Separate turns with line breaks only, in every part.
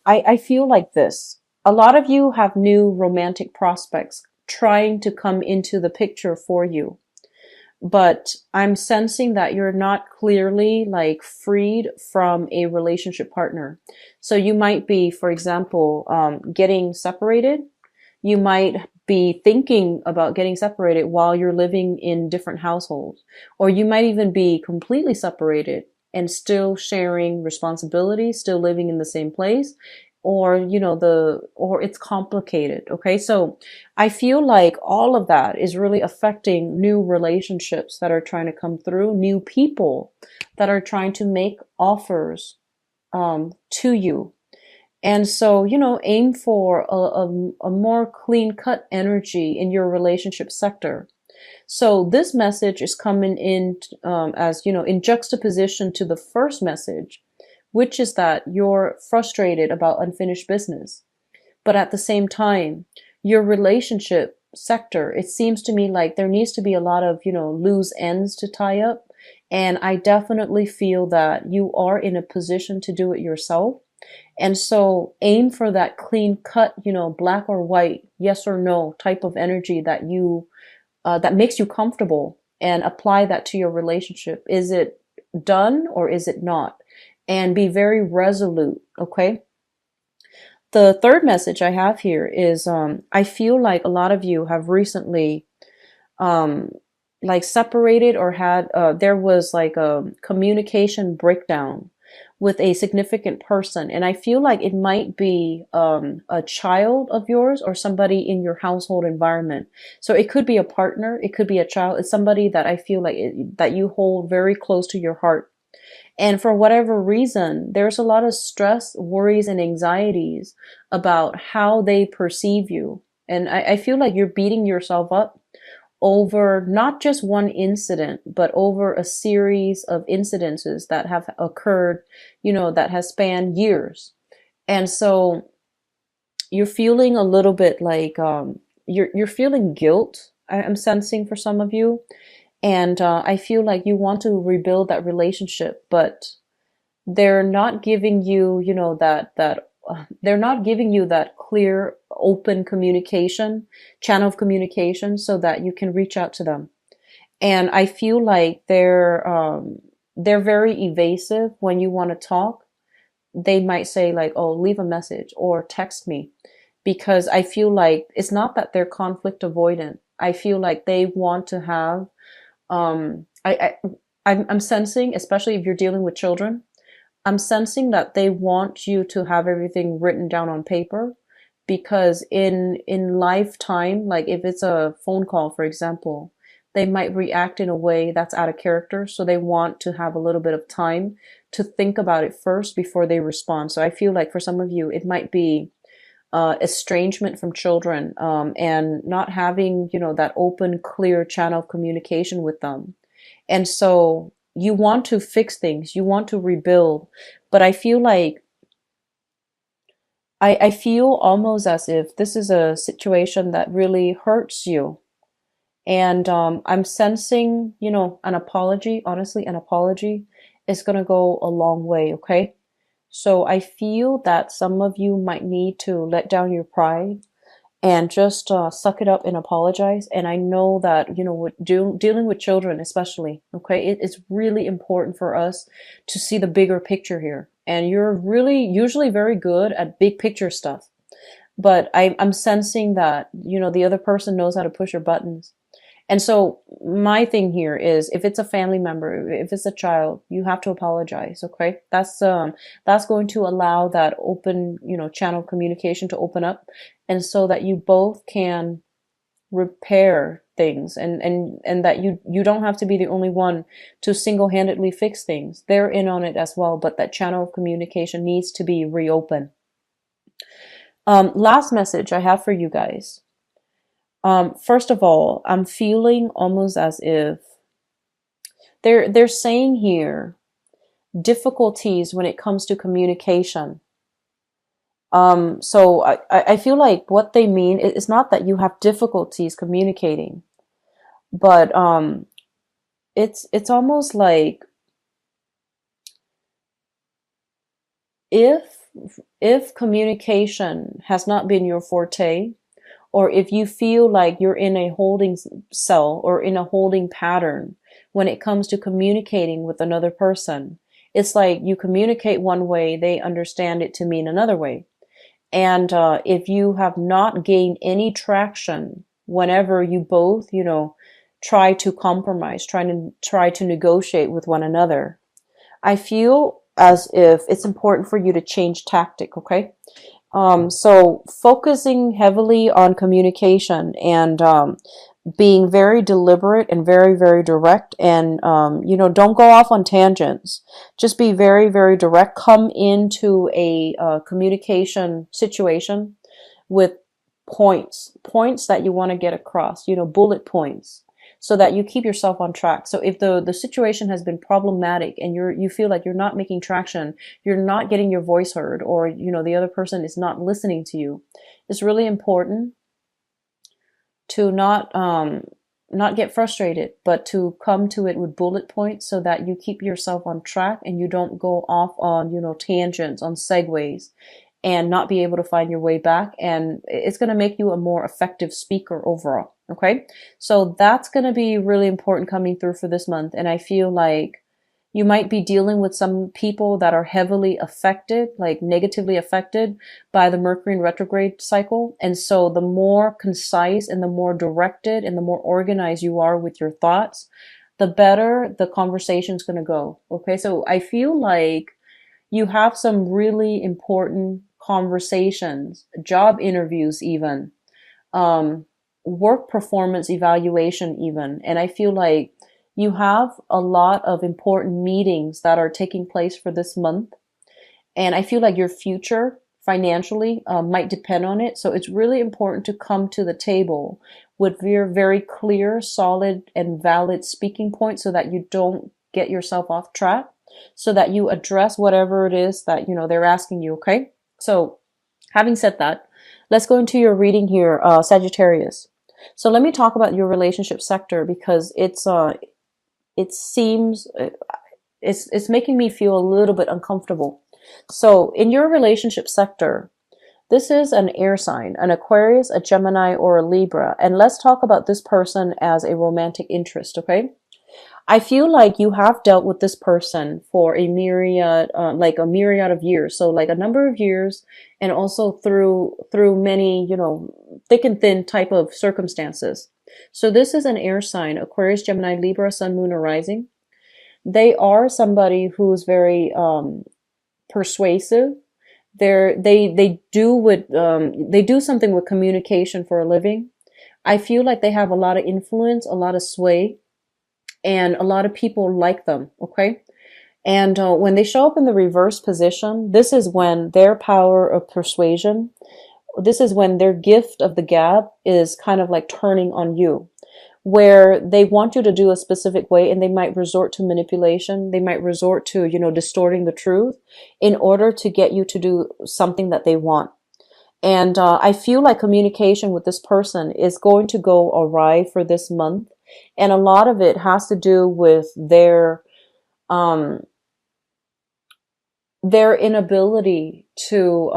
I feel like this. A lot of you have new romantic prospects trying to come into the picture for you, but I'm sensing that you're not clearly like freed from a relationship partner. So you might be, for example, getting separated. You might be thinking about getting separated while you're living in different households, or you might even be completely separated and still sharing responsibilities, still living in the same place, or or it's complicated. Okay, so I feel like all of that is really affecting new relationships that are trying to come through, new people that are trying to make offers to you. And so, aim for a more clean cut energy in your relationship sector. So this message is coming in as, in juxtaposition to the first message, which is that you're frustrated about unfinished business. But at the same time, your relationship sector, it seems to me like there needs to be a lot of, loose ends to tie up. And I definitely feel that you are in a position to do it yourself. And so aim for that clean cut, black or white, yes or no type of energy that that makes you comfortable, and apply that to your relationship. Is it done or is it not? And be very resolute. Okay. The third message I have here is, I feel like a lot of you have recently, um, like separated or had, there was like a communication breakdown with a significant person. And I feel like it might be a child of yours or somebody in your household environment. So it could be a partner, it could be a child, it's somebody that I feel like that you hold very close to your heart. And for whatever reason, there's a lot of stress, worries, and anxieties about how they perceive you. And I feel like you're beating yourself up over not just one incident, but over a series of incidences that have occurred, that has spanned years. And so you're feeling a little bit like, you're feeling guilt. I'm sensing for some of you. And I feel like you want to rebuild that relationship, but they're not giving you, they're not giving you that clear, open communication, channel of communication so that you can reach out to them. And I feel like they're very evasive when you want to talk. They might say like, "Oh, leave a message or text me," because I feel like it's not that they're conflict avoidant. I feel like they want to have, I'm sensing, especially if you're dealing with children, I'm sensing that they want you to have everything written down on paper, because in lifetime, like if it's a phone call, for example, they might react in a way that's out of character. So they want to have a little bit of time to think about it first before they respond. So I feel like for some of you, it might be estrangement from children, and not having, that open, clear channel of communication with them. And so you want to fix things, you want to rebuild, but I feel like I feel almost as if this is a situation that really hurts you. And I'm sensing, an apology. Honestly, an apology is going to go a long way. Okay. So I feel that some of you might need to let down your pride and just suck it up and apologize. And I know that, dealing with children, especially, okay, it's really important for us to see the bigger picture here. And you're really usually very good at big picture stuff. But I'm sensing that, the other person knows how to push your buttons. And so my thing here is, if it's a family member, if it's a child, you have to apologize. Okay. That's going to allow that open, channel of communication to open up. And so that you both can repair things, and that you don't have to be the only one to single-handedly fix things. They're in on it as well, but that channel of communication needs to be reopened. Last message I have for you guys. First of all, I'm feeling almost as if they're saying here difficulties when it comes to communication. So I feel like what they mean is not that you have difficulties communicating, but it's almost like if if communication has not been your forte, or if you feel like you're in a holding cell or in a holding pattern when it comes to communicating with another person, it's like you communicate one way, they understand it to mean another way. And if you have not gained any traction whenever you both, try to compromise, try to negotiate with one another, I feel as if it's important for you to change tactic, okay? So focusing heavily on communication and being very deliberate and very, very direct, and don't go off on tangents. Just be very, very direct. Come into a communication situation with points that you want to get across, bullet points, so that you keep yourself on track. So if the situation has been problematic and you feel like you're not making traction, you're not getting your voice heard, or the other person is not listening to you, it's really important to not get frustrated, but to come to it with bullet points so that you keep yourself on track and you don't go off on tangents, on segues, and not be able to find your way back. And it's going to make you a more effective speaker overall. Okay. So that's going to be really important coming through for this month. And I feel like you might be dealing with some people that are heavily affected, like negatively affected by the Mercury in retrograde cycle. And so the more concise and the more directed and the more organized you are with your thoughts, the better the conversation's going to go. Okay. So I feel like you have some really important conversations, job interviews even, work performance evaluation even. And I feel like you have a lot of important meetings that are taking place for this month. And I feel like your future financially might depend on it. So it's really important to come to the table with your very clear, solid, and valid speaking points so that you don't get yourself off track, so that you address whatever it is that, they're asking you. Okay. So having said that, let's go into your reading here, Sagittarius. So let me talk about your relationship sector, because it seems it's making me feel a little bit uncomfortable. So in your relationship sector, this is an air sign, an Aquarius, a Gemini, or a Libra. And let's talk about this person as a romantic interest, okay? I feel like you have dealt with this person for a myriad of years. So like a number of years, and also through many, thick and thin type of circumstances. So this is an air sign, Aquarius, Gemini, Libra, Sun, Moon, or Rising. They are somebody who's very persuasive. They do something with communication for a living. I feel like they have a lot of influence, a lot of sway, and a lot of people like them. Okay. And when they show up in the reverse position, this is when their power of persuasion, this is when their gift of the gab is kind of like turning on you, where they want you to do a specific way, and they might resort to manipulation. They might resort to, distorting the truth in order to get you to do something that they want. And I feel like communication with this person is going to go awry for this month. And a lot of it has to do with their inability to,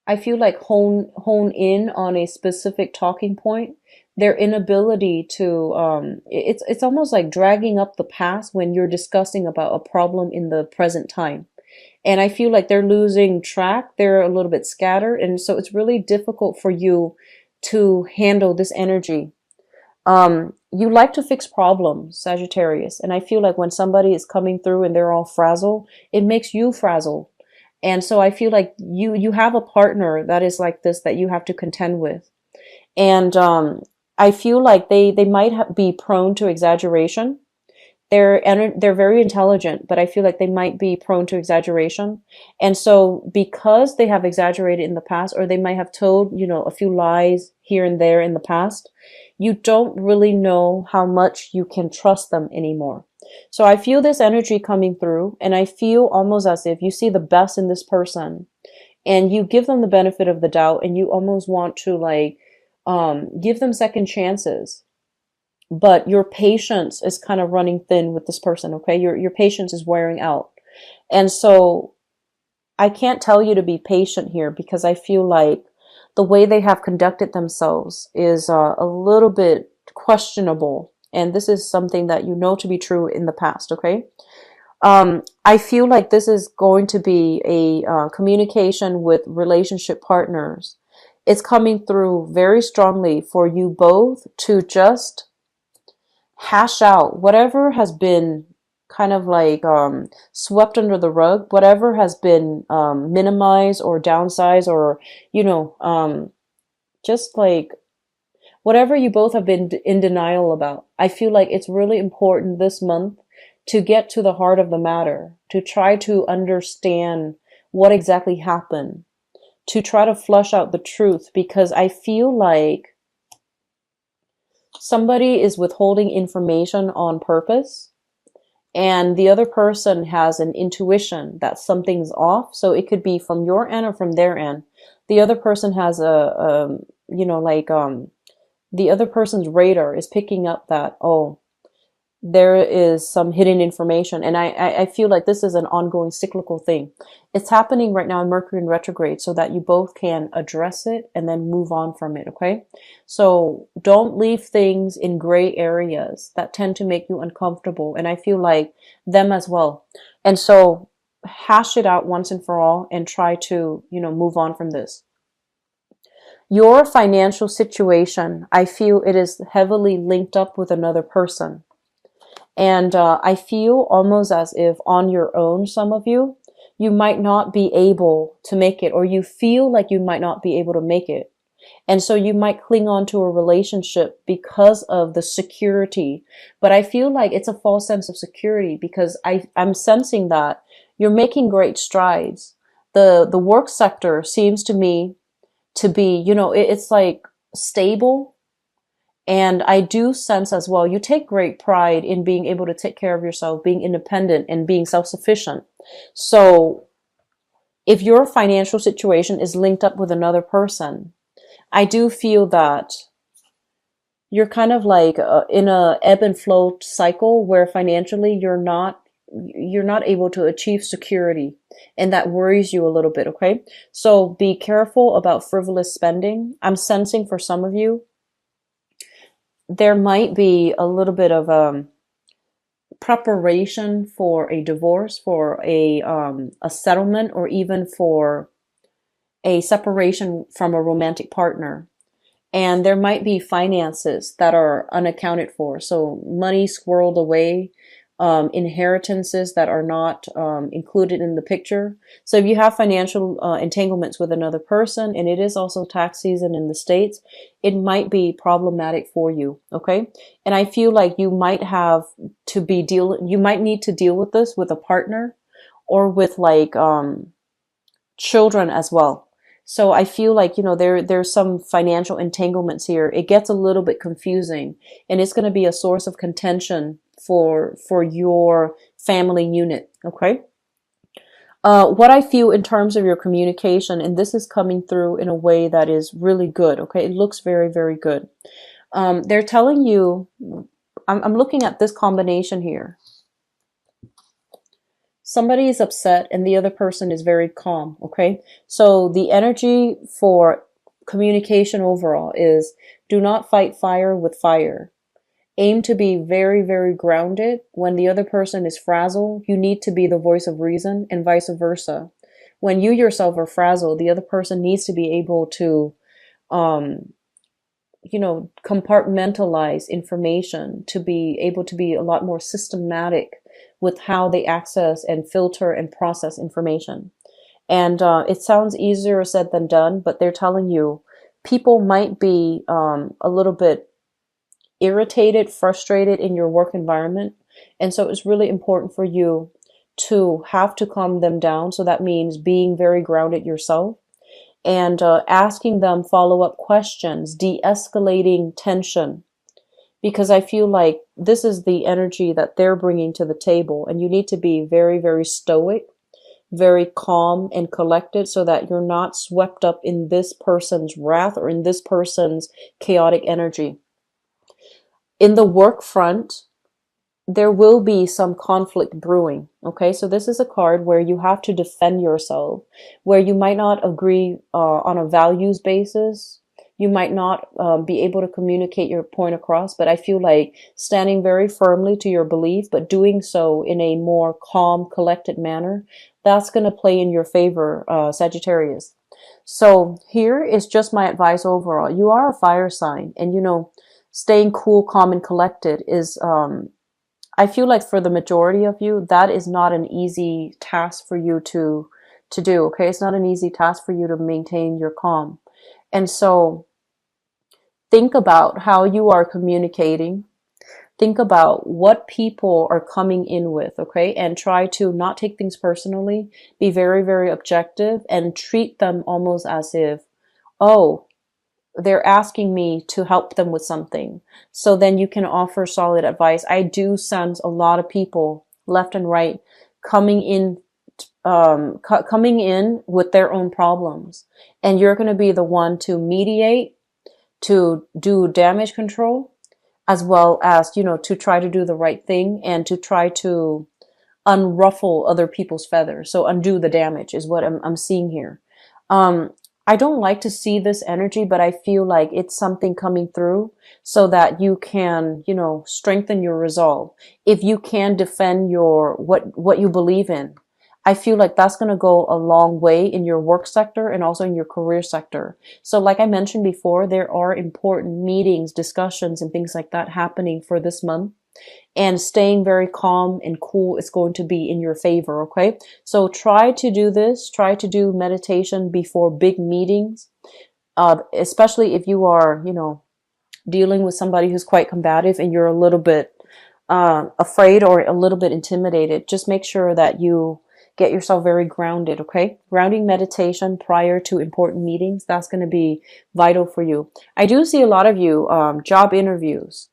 I feel like hone in on a specific talking point. Their inability to, it's almost like dragging up the past when you're discussing about a problem in the present time. And I feel like they're losing track. They're a little bit scattered. And so it's really difficult for you to handle this energy. You like to fix problems, Sagittarius. And I feel like when somebody is coming through and they're all frazzled, it makes you frazzled. And so I feel like you have a partner that is like this, that you have to contend with. And I feel like they might be prone to exaggeration. They're very intelligent, but I feel like they might be prone to exaggeration. And so because they have exaggerated in the past, or they might have told, a few lies here and there in the past, you don't really know how much you can trust them anymore. So I feel this energy coming through, and I feel almost as if you see the best in this person and you give them the benefit of the doubt, and you almost want to give them second chances. But your patience is kind of running thin with this person. Okay. Your patience is wearing out. And so I can't tell you to be patient here because I feel like the way they have conducted themselves is a little bit questionable. And this is something that you know to be true in the past, okay? I feel like this is going to be a communication with relationship partners. It's coming through very strongly for you both to just hash out whatever has been kind of like swept under the rug, whatever has been minimized or downsized, or you know, just like whatever you both have been in denial about. I feel like it's really important this month to get to the heart of the matter, to try to understand what exactly happened, to try to flush out the truth, because I feel like somebody is withholding information on purpose, and the other person has an intuition that something's off. So it could be from your end or from their end. The other person has you know, like, the other person's radar is picking up that, oh, there is some hidden information. And I feel like this is an ongoing cyclical thing. It's happening right now in Mercury in retrograde so that you both can address it and then move on from it, okay? So don't leave things in gray areas that tend to make you uncomfortable. And I feel like them as well. And so hash it out once and for all and try to, you know, move on from this. Your financial situation, I feel it is heavily linked up with another person. And I feel almost as if on your own, some of you, you might not be able to make it, or you feel like you might not be able to make it. And so you might cling on to a relationship because of the security. But I feel like it's a false sense of security because I'm sensing that you're making great strides. The work sector seems to me to be, you know, it's like stable. And I do sense as well, you take great pride in being able to take care of yourself, being independent and being self-sufficient. So if your financial situation is linked up with another person, I do feel that you're kind of like in a ebb and flow cycle where financially you're not able to achieve security, and that worries you a little bit, okay? So be careful about frivolous spending. I'm sensing for some of you there might be a little bit of preparation for a divorce, for a settlement, or even for a separation from a romantic partner. And there might be finances that are unaccounted for. So money squirreled away, inheritances that are not included in the picture. So if you have financial entanglements with another person, and it is also tax season in the States, it might be problematic for you. Okay. And I feel like you might have to you might need to deal with this with a partner or with like children as well. So I feel like, you know, there's some financial entanglements here. It gets a little bit confusing, and it's going to be a source of contention for your family unit. Okay. What I feel in terms of your communication, and this is coming through in a way that is really good. Okay. It looks very, very good. They're telling you, I'm looking at this combination here. Somebody is upset and the other person is very calm. Okay. So the energy for communication overall is do not fight fire with fire. Aim to be very, very grounded. When the other person is frazzled, you need to be the voice of reason, and vice versa. When you yourself are frazzled, the other person needs to be able to, you know, compartmentalize information, to be able to be a lot more systematic with how they access and filter and process information. And it sounds easier said than done, but they're telling you people might be a little bit irritated, frustrated in your work environment. And so it's really important for you to have to calm them down. So that means being very grounded yourself and asking them follow-up questions, de-escalating tension. Because I feel like this is the energy that they're bringing to the table. And you need to be very, very stoic, very calm and collected so that you're not swept up in this person's wrath or in this person's chaotic energy. In the work front, there will be some conflict brewing. Okay, so this is a card where you have to defend yourself, where you might not agree on a values basis. You might not be able to communicate your point across, but I feel like standing very firmly to your belief, but doing so in a more calm, collected manner, that's going to play in your favor, Sagittarius. So here is just my advice overall. You are a fire sign, and staying cool, calm, and collected is I feel like for the majority of you, that is not an easy task for you to do. Okay, it's not an easy task for you to maintain your calm. And so think about how you are communicating. Think about what people are coming in with, okay? And try to not take things personally. Be very, very objective and treat them almost as if, oh, they're asking me to help them with something. So then you can offer solid advice. I do sense a lot of people left and right coming in, coming in with their own problems. And you're going to be the one to mediate, to do damage control, as well as, to try to do the right thing and to try to unruffle other people's feathers. So undo the damage is what I'm seeing here. I don't like to see this energy, but I feel like it's something coming through so that you can, strengthen your resolve. If you can defend what you believe in, I feel like that's going to go a long way in your work sector and also in your career sector. So like I mentioned before, there are important meetings, discussions, and things like that happening for this month. And staying very calm and cool is going to be in your favor, okay? So try to do this. Try to do meditation before big meetings, especially if you are, dealing with somebody who's quite combative and you're a little bit afraid or a little bit intimidated. Just make sure that you get yourself very grounded, okay? Grounding meditation prior to important meetings, that's going to be vital for you. I do see a lot of you job interviews.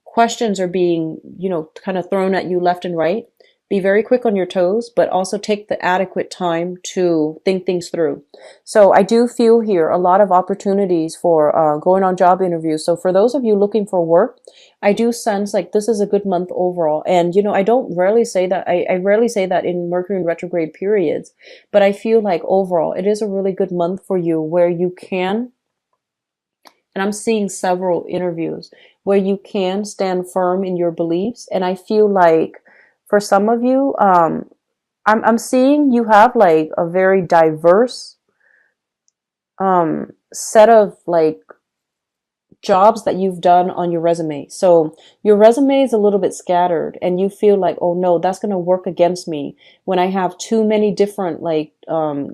Questions are being, kind of thrown at you left and right. Be very quick on your toes, but also take the adequate time to think things through. So I do feel here a lot of opportunities for going on job interviews. So for those of you looking for work, I do sense like this is a good month overall. And, I don't rarely say that. I rarely say that in Mercury in retrograde periods, but I feel like overall it is a really good month for you where you can, and I'm seeing several interviews where you can stand firm in your beliefs. And I feel like for some of you, I'm seeing you have like a very diverse set of like jobs that you've done on your resume. So your resume is a little bit scattered and you feel like, oh no, that's going to work against me when I have too many different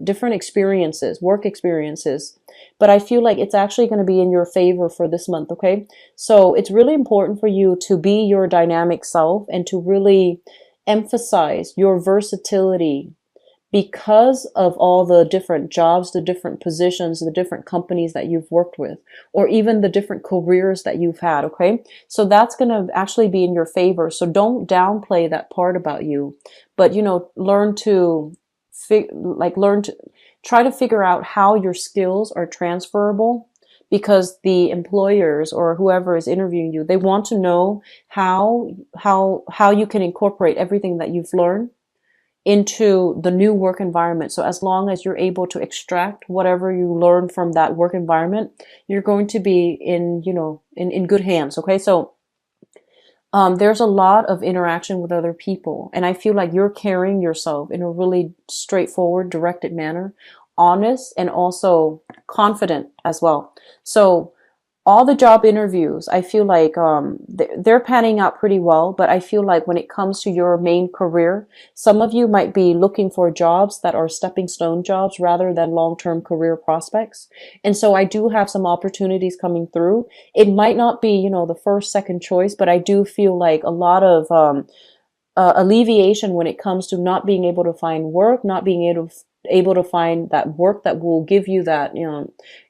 different experiences, work experiences. But I feel like it's actually going to be in your favor for this month, okay? So it's really important for you to be your dynamic self and to really emphasize your versatility because of all the different jobs, the different positions, the different companies that you've worked with, or even the different careers that you've had, okay? So that's going to actually be in your favor. So don't downplay that part about you, but, learn to try to figure out how your skills are transferable, because the employers or whoever is interviewing you, they want to know how you can incorporate everything that you've learned into the new work environment. So as long as you're able to extract whatever you learn from that work environment, you're going to be in good hands. Okay. So, there's a lot of interaction with other people, and I feel like you're carrying yourself in a really straightforward, directed manner, honest, and also confident as well. So all the job interviews, I feel like they're panning out pretty well, but I feel like when it comes to your main career, some of you might be looking for jobs that are stepping stone jobs rather than long-term career prospects. And so I do have some opportunities coming through. It might not be, the first, second choice, but I do feel like a lot of alleviation when it comes to not being able to find work, not being able to find that work that will give you that,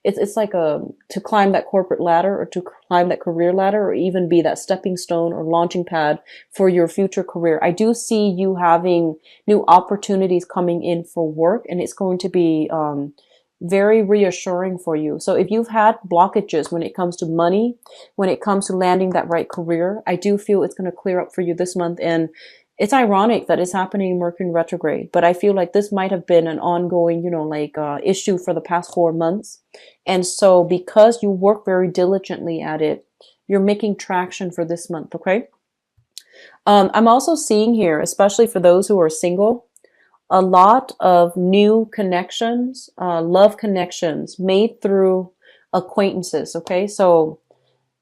it's like to climb that corporate ladder or to climb that career ladder or even be that stepping stone or launching pad for your future career. I do see you having new opportunities coming in for work, and it's going to be very reassuring for you. So if you've had blockages when it comes to money, when it comes to landing that right career, I do feel it's going to clear up for you this month. And it's ironic that it's happening in Mercury retrograde, but I feel like this might have been an ongoing, issue for the past 4 months. And so because you work very diligently at it, you're making traction for this month. Okay. I'm also seeing here, especially for those who are single, a lot of new connections, love connections made through acquaintances. Okay. So,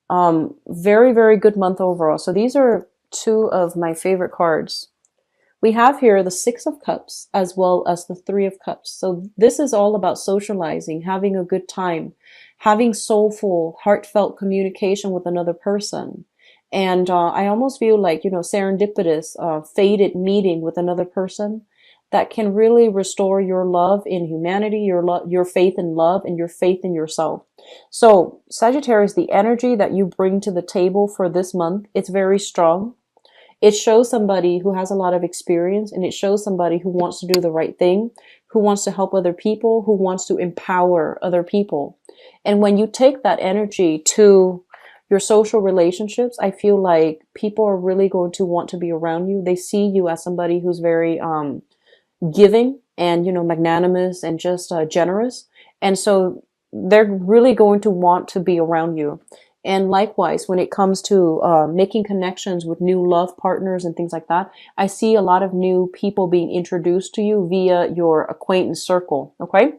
very, very good month overall. So these are two of my favorite cards. We have here the Six of Cups as well as the Three of Cups. So this is all about socializing, having a good time, having soulful, heartfelt communication with another person. And I almost feel like, serendipitous, fated meeting with another person that can really restore your love in humanity, your faith in love, and your faith in yourself. So Sagittarius, the energy that you bring to the table for this month, it's very strong. It shows somebody who has a lot of experience, and it shows somebody who wants to do the right thing, who wants to help other people, who wants to empower other people. And when you take that energy to your social relationships, I feel like people are really going to want to be around you. They see you as somebody who's very giving and, magnanimous and just generous. And so they're really going to want to be around you. And likewise, when it comes to making connections with new love partners and things like that, I see a lot of new people being introduced to you via your acquaintance circle. Okay.